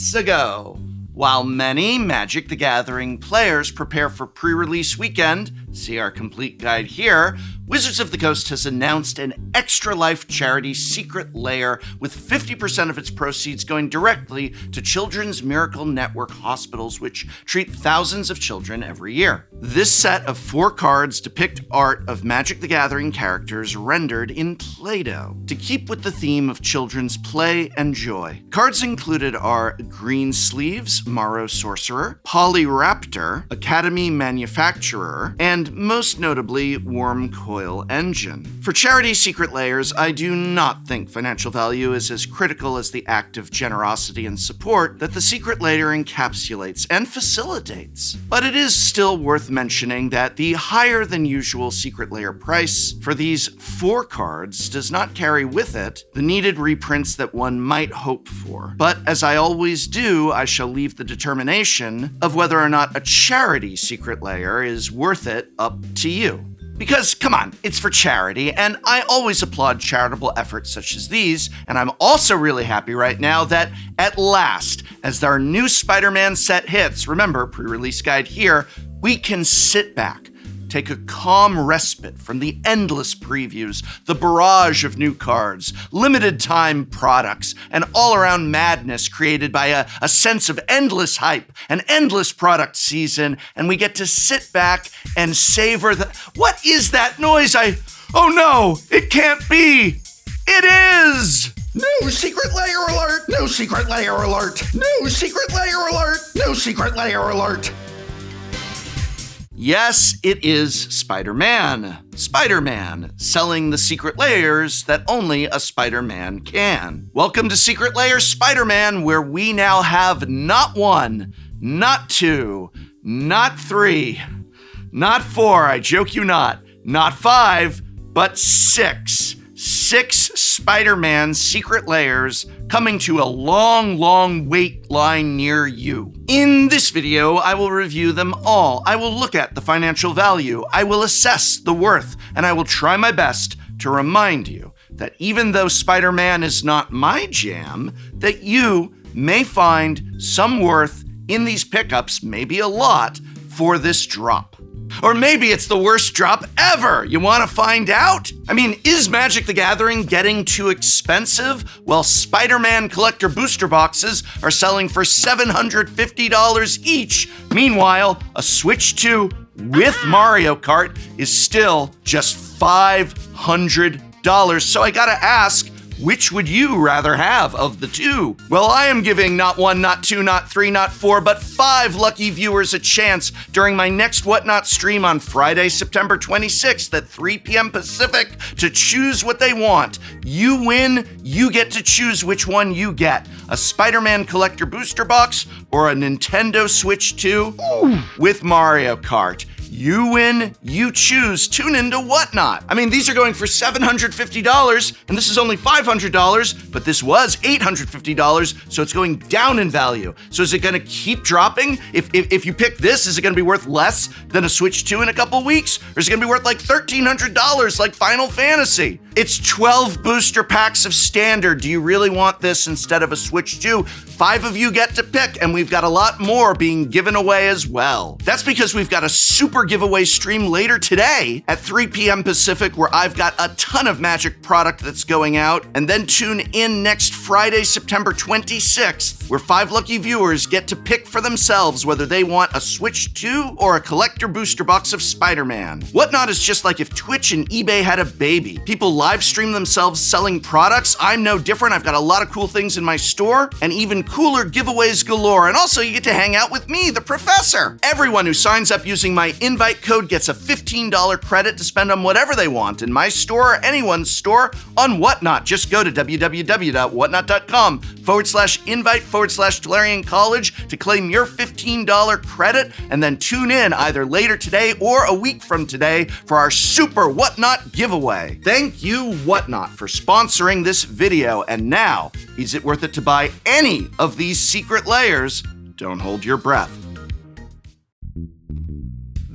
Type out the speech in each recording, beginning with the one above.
months ago. While many Magic the Gathering players prepare for pre-release weekend, see our complete guide here, Wizards of the Coast has announced an Extra Life charity secret lair with 50% of its proceeds going directly to Children's Miracle Network hospitals, which treat thousands of children every year. This set of 4 cards depict art of Magic the Gathering characters rendered in Play-Doh, to keep with the theme of children's play and joy. Cards included are Green Sleeves, Morrow Sorcerer, Polyraptor, Academy Manufacturer, and most notably, Worm Coil Engine. For charity secret layers, I do not think financial value is as critical as the act of generosity and support that the secret layer encapsulates and facilitates. But it is still worth mentioning that the higher than usual secret layer price for these 4 cards does not carry with it the needed reprints that one might hope for. But as I always do, I shall leave the determination of whether or not a charity secret layer is worth it up to you. Because, come on, it's for charity, and I always applaud charitable efforts such as these, and I'm also really happy right now that, at last, as our new Spider-Man set hits, remember, pre-release guide here, we can sit back, take a calm respite from the endless previews, the barrage of new cards, limited time products, and all-around madness created by a sense of endless hype, an endless product season, and we get to sit back and savor the— What is that noise? Oh no, it can't be! It is! New secret layer alert! New secret layer alert! New secret layer alert! New secret layer alert! Yes, it is Spider-Man. Spider-Man, selling the secret layers that only a Spider-Man can. Welcome to Secret Layer Spider-Man, where we now have not 1, not 2, not 3, not 4, I joke you not 5, but 6. 6 Spider-Man secret layers coming to a long wait line near you. In this video, I will review them all. I will look at the financial value, I will assess the worth, and I will try my best to remind you that even though Spider-Man is not my jam, that you may find some worth in these pickups, maybe a lot, for this drop. Or maybe it's the worst drop ever. You want to find out? I mean, is Magic the Gathering getting too expensive? Well, Spider-Man collector booster boxes are selling for $750 each. Meanwhile, a Switch 2 with Mario Kart is still just $500. So I gotta ask, which would you rather have of the two? Well, I am giving not 1, not 2, not 3, not 4, but 5 lucky viewers a chance during my next Whatnot stream on Friday, September 26th at 3 p.m. Pacific to choose what they want. You win, you get to choose which one you get. A Spider-Man collector booster box or a Nintendo Switch 2 with Mario Kart. You win, you choose. Tune into Whatnot. I mean, these are going for $750, and this is only $500, but this was $850, so it's going down in value. So is it gonna keep dropping? If you pick this, is it gonna be worth less than a Switch 2 in a couple weeks? Or is it gonna be worth like $1,300 like Final Fantasy? It's 12 booster packs of standard. Do you really want this instead of a Switch 2? 5 of you get to pick, and we've got a lot more being given away as well. That's because we've got a super giveaway stream later today at 3 p.m. Pacific, where I've got a ton of Magic product that's going out, and then tune in next Friday, September 26th, where 5 lucky viewers get to pick for themselves whether they want a Switch 2 or a collector booster box of Spider-Man. Whatnot is just like if Twitch and eBay had a baby. People live stream themselves selling products. I'm no different. I've got a lot of cool things in my store, and even cooler giveaways galore. And also, you get to hang out with me, the professor. Everyone who signs up using my invite code gets a $15 credit to spend on whatever they want in my store or anyone's store on Whatnot. Just go to www.whatnot.com/invite/Tolarian College to claim your $15 credit, and then tune in either later today or a week from today for our super Whatnot giveaway. Thank you, Whatnot, for sponsoring this video. And now, is it worth it to buy any of these secret layers? Don't hold your breath.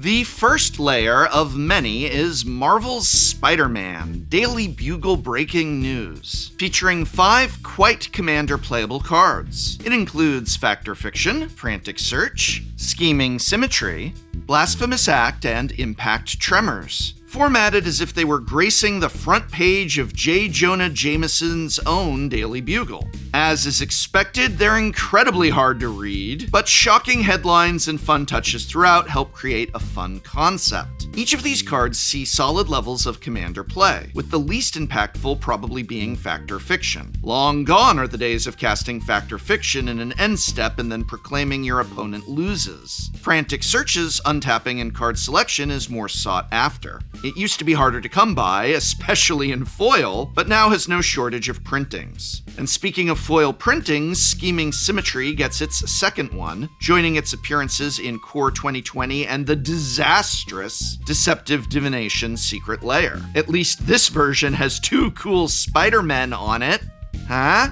The first layer of many is Marvel's Spider-Man Daily Bugle Breaking News, featuring 5 quite Commander-playable cards. It includes Fact or Fiction, Frantic Search, Scheming Symmetry, Blasphemous Act, and Impact Tremors, formatted as if they were gracing the front page of J. Jonah Jameson's own Daily Bugle. As is expected, they're incredibly hard to read, but shocking headlines and fun touches throughout help create a fun concept. Each of these cards see solid levels of Commander play, with the least impactful probably being Fact or Fiction. Long gone are the days of casting Fact or Fiction in an end step and then proclaiming your opponent loses. Frantic Search's untapping and card selection is more sought after. It used to be harder to come by, especially in foil, but now has no shortage of printings. And speaking of foil printings, Scheming Symmetry gets its second one, joining its appearances in Core 2020 and the disastrous Deceptive Divination Secret Lair. At least this version has 2 cool Spider-Men on it. Huh?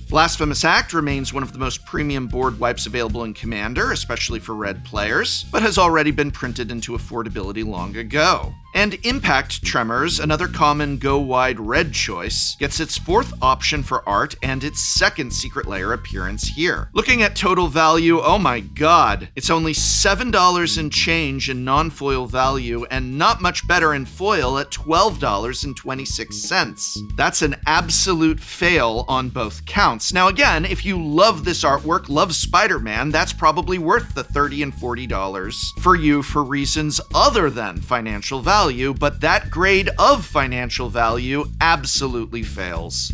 Blasphemous Act remains one of the most premium board wipes available in Commander, especially for red players, but has already been printed into affordability long ago. And Impact Tremors, another common go-wide red choice, gets its 4th option for art and its 2nd Secret Lair appearance here. Looking at total value, oh my god, it's only $7 and change in non-foil value and not much better in foil at $12.26. That's an absolute fail on both counts. Now again, if you love this artwork, love Spider-Man, that's probably worth the $30 and $40 for you for reasons other than financial value, but that grade of financial value absolutely fails.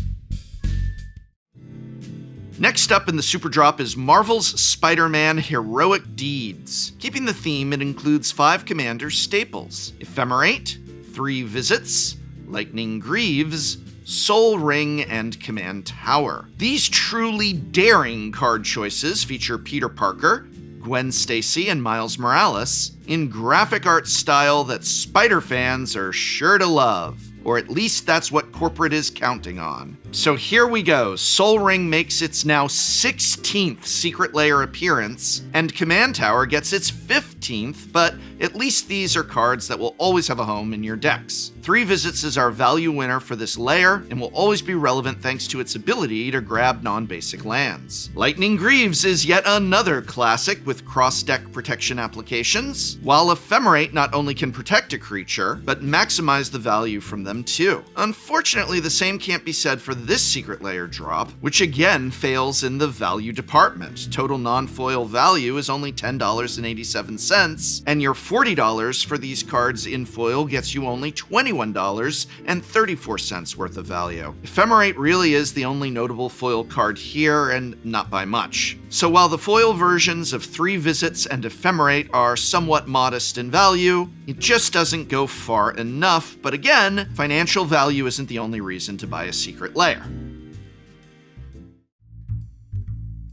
Next up in the Super Drop is Marvel's Spider-Man Heroic Deeds. Keeping the theme, it includes 5 Commander staples: Ephemerate, 3 Visits, Lightning Greaves, Soul Ring, and Command Tower. These truly daring card choices feature Peter Parker, Gwen Stacy, and Miles Morales in graphic art style that Spider fans are sure to love. Or at least that's what corporate is counting on. So here we go. Soul Ring makes its now 16th Secret Lair appearance, and Command Tower gets its 15th, but at least these are cards that will always have a home in your decks. 3 Visits is our value winner for this layer, and will always be relevant thanks to its ability to grab non-basic lands. Lightning Greaves is yet another classic with cross-deck protection applications, while Ephemerate not only can protect a creature, but maximize the value from them too. Unfortunately, the same can't be said for this Secret Lair drop, which again fails in the value department. Total non-foil value is only $10.87, and your $40 for these cards in foil gets you only $21.34 worth of value. Ephemerate really is the only notable foil card here, and not by much. So while the foil versions of 3 Visits and Ephemerate are somewhat modest in value, it just doesn't go far enough, but again, financial value isn't the only reason to buy a Secret Lair.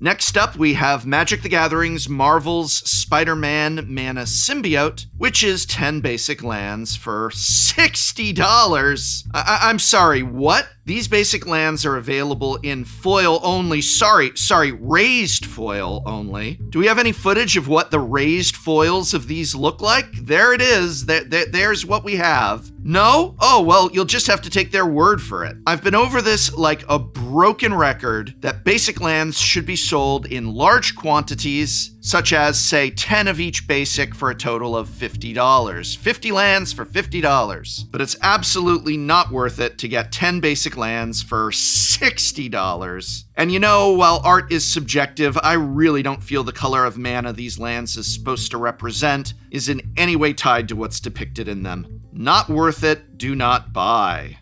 Next up, we have Magic the Gathering's Marvel's Spider-Man Mana Symbiote, which is 10 basic lands for $60. I'm sorry, what? These basic lands are available in foil only. Sorry, raised foil only. Do we have any footage of what the raised foils of these look like? There it is. There's what we have. No? Oh, well, you'll just have to take their word for it. I've been over this like a broken record that basic lands should be sold in large quantities, such as, say, 10 of each basic for a total of $50. 50 lands for $50. But it's absolutely not worth it to get 10 basic lands for $60. And you know, while art is subjective, I really don't feel the color of mana these lands is supposed to represent is in any way tied to what's depicted in them. Not worth it, do not buy.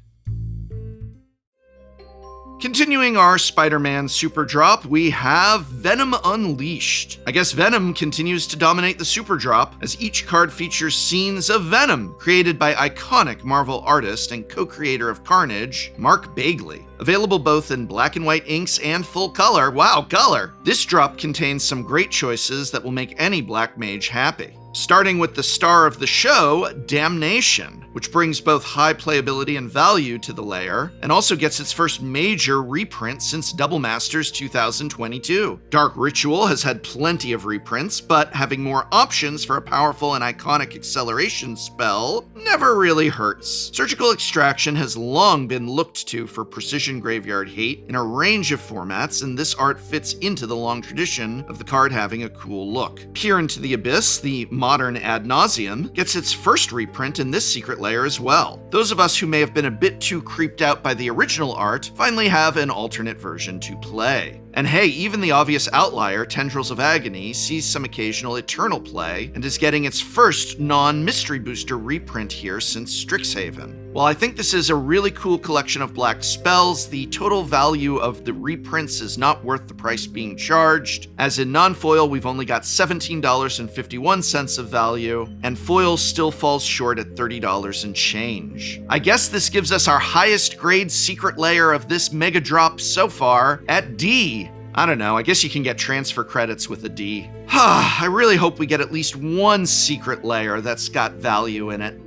Continuing our Spider-Man Super Drop, we have Venom Unleashed. I guess Venom continues to dominate the Super Drop, as each card features scenes of Venom, created by iconic Marvel artist and co-creator of Carnage, Mark Bagley. Available both in black and white inks and full color. Wow, color! This drop contains some great choices that will make any black mage happy. Starting with the star of the show, Damnation, which brings both high playability and value to the Lair, and also gets its first major reprint since Double Masters 2022. Dark Ritual has had plenty of reprints, but having more options for a powerful and iconic acceleration spell never really hurts. Surgical Extraction has long been looked to for precision graveyard hate in a range of formats, and this art fits into the long tradition of the card having a cool look. Peer into the Abyss, the modern Ad Nauseam, gets its first reprint in this Secret Lair as well. Those of us who may have been a bit too creeped out by the original art finally have an alternate version to play. And hey, even the obvious outlier, Tendrils of Agony, sees some occasional Eternal play and is getting its first non-mystery booster reprint here since Strixhaven. While I think this is a really cool collection of black spells, the total value of the reprints is not worth the price being charged. As in non-foil, we've only got $17.51 of value, and foil still falls short at $30 and change. I guess this gives us our highest grade Secret Lair of this mega drop so far at D. I don't know, I guess you can get transfer credits with a D. I really hope we get at least one Secret Lair that's got value in it.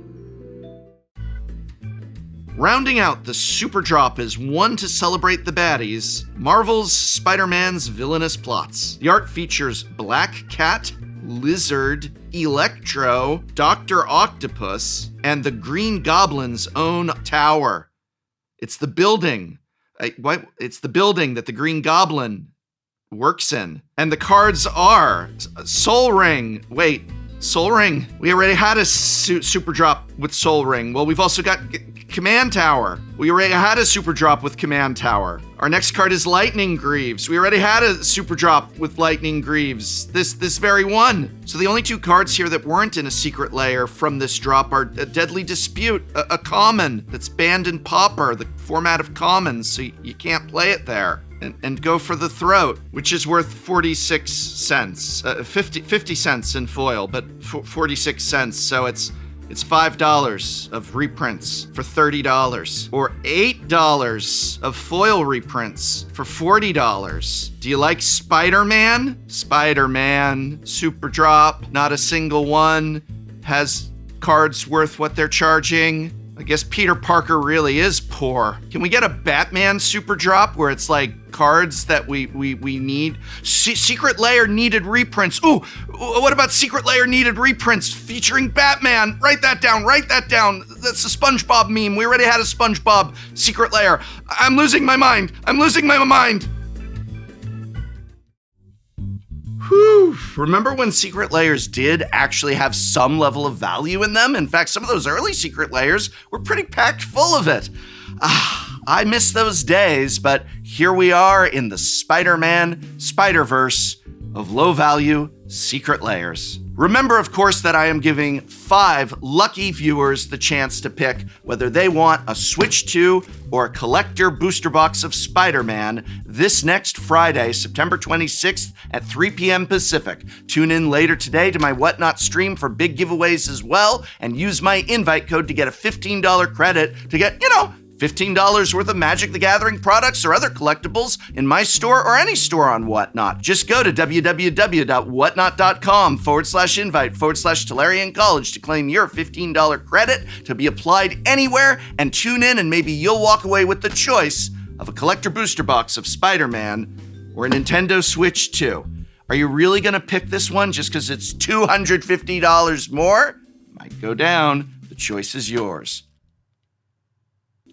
Rounding out the super drop is one to celebrate the baddies, Marvel's Spider-Man's Villainous Plots. The art features Black Cat, Lizard, Electro, Dr. Octopus, and the Green Goblin's own tower. It's the building. It's the building that the Green Goblin works in. And the cards are Soul Ring. Wait, Soul Ring. We already had a super drop with Soul Ring. Well, we've also got Command Tower. We already had a super drop with Command Tower. Our next card is Lightning Greaves. We already had a super drop with Lightning Greaves. This very one. So the only two cards here that weren't in a Secret Lair from this drop are a Deadly Dispute, a common that's banned in Pauper, the format of commons, so you can't play it there. And Go for the Throat, which is worth 46 cents. 50 cents in foil, but 46 cents, so it's $5 of reprints for $30, or $8 of foil reprints for $40. Do you like Spider-Man? Spider-Man, super drop, not a single one has cards worth what they're charging. I guess Peter Parker really is poor. Can we get a Batman super drop where it's like cards that we need? Secret Lair needed reprints. Ooh, what about Secret Lair needed reprints featuring Batman? Write that down. That's a SpongeBob meme. We already had a SpongeBob Secret Lair. I'm losing my mind. Whew. Remember when Secret Lairs did actually have some level of value in them? In fact, some of those early Secret Lairs were pretty packed full of it. I miss those days, but here we are in the Spider-Man Spider-Verse of low-value Secret Lairs. Remember, of course, that I am giving 5 lucky viewers the chance to pick whether they want a Switch 2 or a collector booster box of Spider-Man this next Friday, September 26th at 3 p.m. Pacific. Tune in later today to my Whatnot stream for big giveaways as well, and use my invite code to get a $15 credit to get, $15 worth of Magic the Gathering products or other collectibles in my store or any store on Whatnot. Just go to www.whatnot.com/invite/Tolarian College to claim your $15 credit to be applied anywhere, and tune in and maybe you'll walk away with the choice of a collector booster box of Spider-Man or a Nintendo Switch 2. Are you really gonna pick this one just because it's $250 more? Might go down. The choice is yours.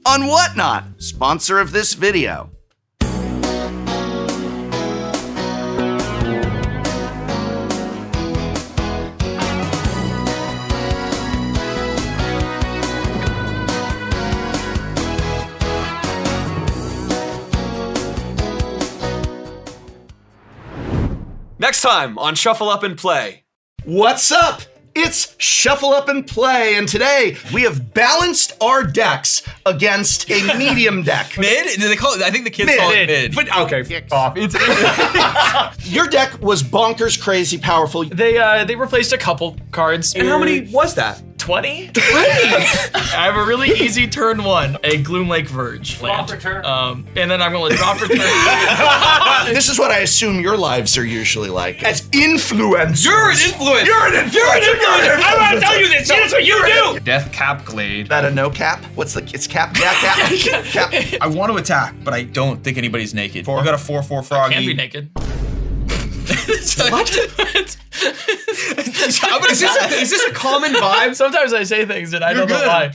On Whatnot, sponsor of this video. Next time on Shuffle Up and Play. What's up? It's Shuffle Up and Play, and today we have balanced our decks against a medium deck. Mid? Do they call it? I think the kids call it mid. But okay, off. Your deck was bonkers crazy powerful. They replaced a couple cards. And how many was that? 20? I have a really easy turn 1, a Gloom Lake Verge. Draw for turn. And then I'm going to draw for turn. This is what I assume your lives are usually like. As influencers. You're an influencer. You're an influencer. I want to tell you this. That's what you do. Death Cap Glade. Is that a no cap? What's the, it's cap? Yeah, cap. Cap. I want to attack, but I don't think anybody's naked. You got a 4/4 froggy. Can't be naked. What? Is this a common vibe? Sometimes I say things and I don't know why.